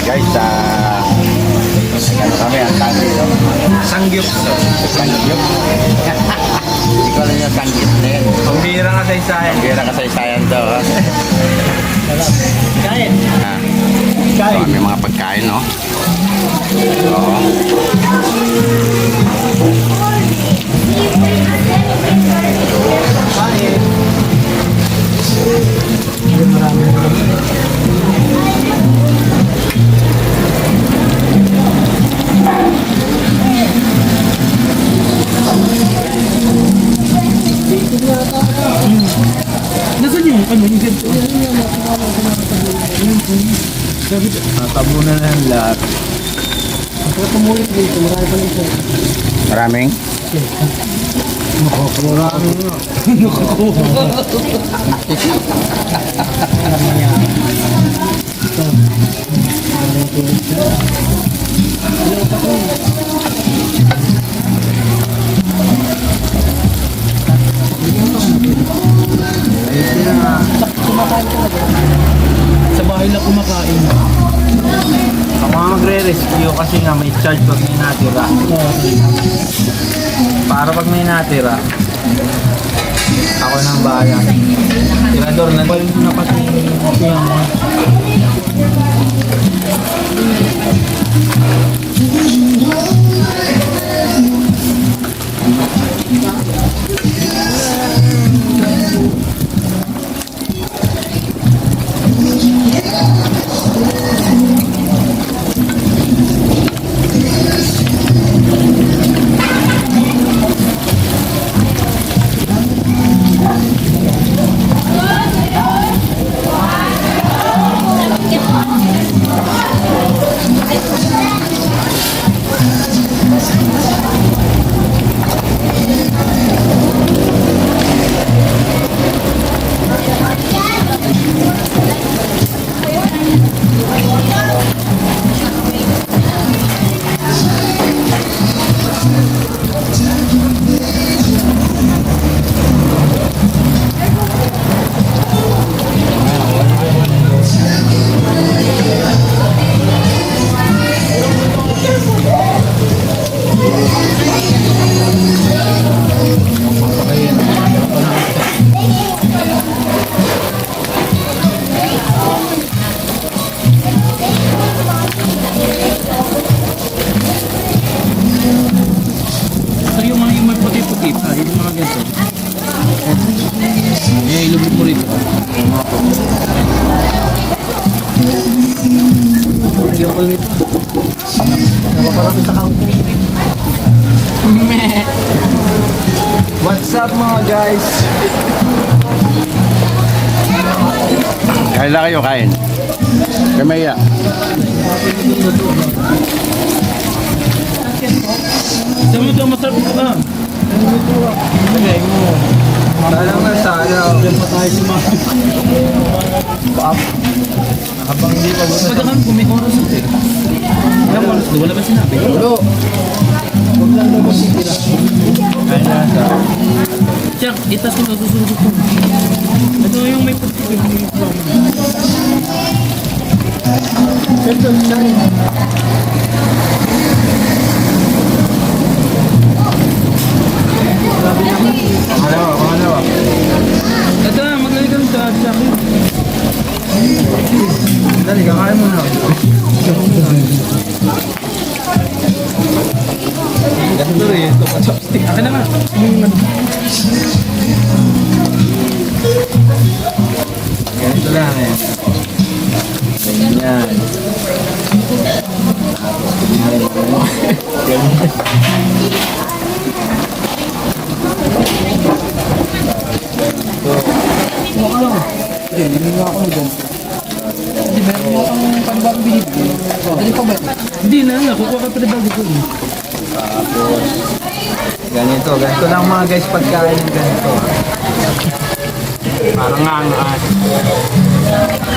guys, ano kami, ang tawag dito? Sangyup. Sangyup. Hindi ko alam yung sangyup na yan. Pambira nga sa isayan. Pambira ka sa isayan daw, ha? Kain. Ah. So, may mga pagkain, no? Oo. Kain. Nasaan yung ano yung ganito? Natabunan na ang lahat. Ang tumulit dito, marami pa lang siya. Maraming? Marami nga. Sa bahay lang kumakain. Ako nga magre-rescue kasi nga may charge pag may natira. Para pag may natira, ako nang bahala. Tirador na Bahay na kasi kaya mo. Sir, yung mga yung may puti-puti pa, yung mga ganito. Eh, ilubog mo rito. Yung ko nito. Napaparapit sa kangkong. What's up mga guys? Kain lang kayo, kain. Kamaya. Sabi mo ito, masarap ito na. Lagay mo. Salang na salang. Diyan pa tayo si Mami. Habang hindi pa buta. Pagkakan kung may oras ito eh. Alam mo, wala ba sinabi? Ulo. Huwag lang daw kasi sila. Kaya na sa... Check, itas ko nasusunod ko. Ito yung may puti. Ito siya rin. Pangalawa. Ito na, magaling kami sa akin. Dali, kakain mo na. Ganito rin, ito pa chopstick. Akin na nga. Ganito lang eh. Ganyan. Tapos kunyari mo. Ganyan. Huwag ka lang. Hindi, hindi nga ako nag-ganto. Hindi, meron mo akong panibagong binibigay. Dali pa ba? Hindi na nga, kukuha ka pa rin bago ko. Tapos, ganito lang mga guys pagkain ng ganito. Parang angas.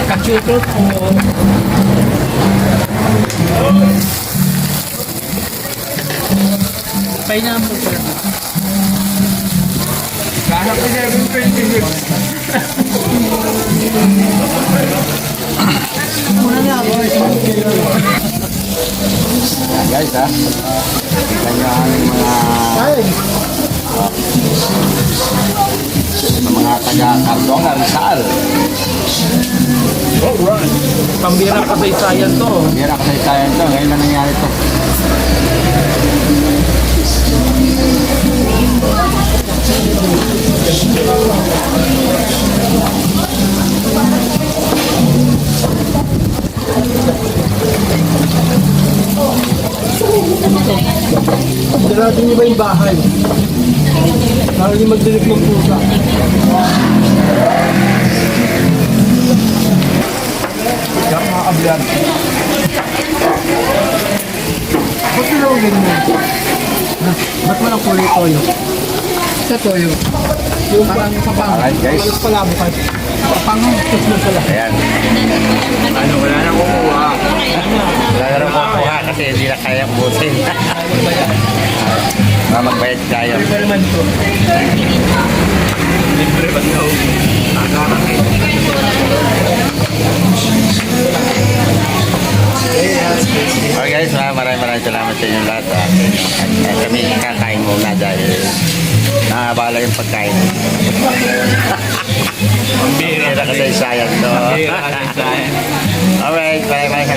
Kachukot po. Pineapple pala. Kahanap ko 726. Muna nga ako. guys ha. Tignan nyo ang mga taga-Cardona, Rizal. Pambira ka sa isayan to. Hindi na kasaysayan to. Ngayon na nangyari to. Sarado niyo ba yung bahay? Para hindi magdilig ng pusa. Diyan mga kabilan. Ba't na lang ganyan? Ba't walang kulay toyo? Sa toyo. Yung parang kapang. Alright guys. Palos pala mo kahit. Kapang. Tapos mo pala. Ayan. Ano, wala nang kukuha. Wala na rin makuha kasi hindi na kaya butin. Magbayad tayo. Libre naman ito. Libre ba ito? Okay guys, maraming salamat sa inyong lahat. At kami kakain muna dahil nakabala yung pagkain. Pambira kasi sayang to. Pambira kasi sayang. Alright, maraming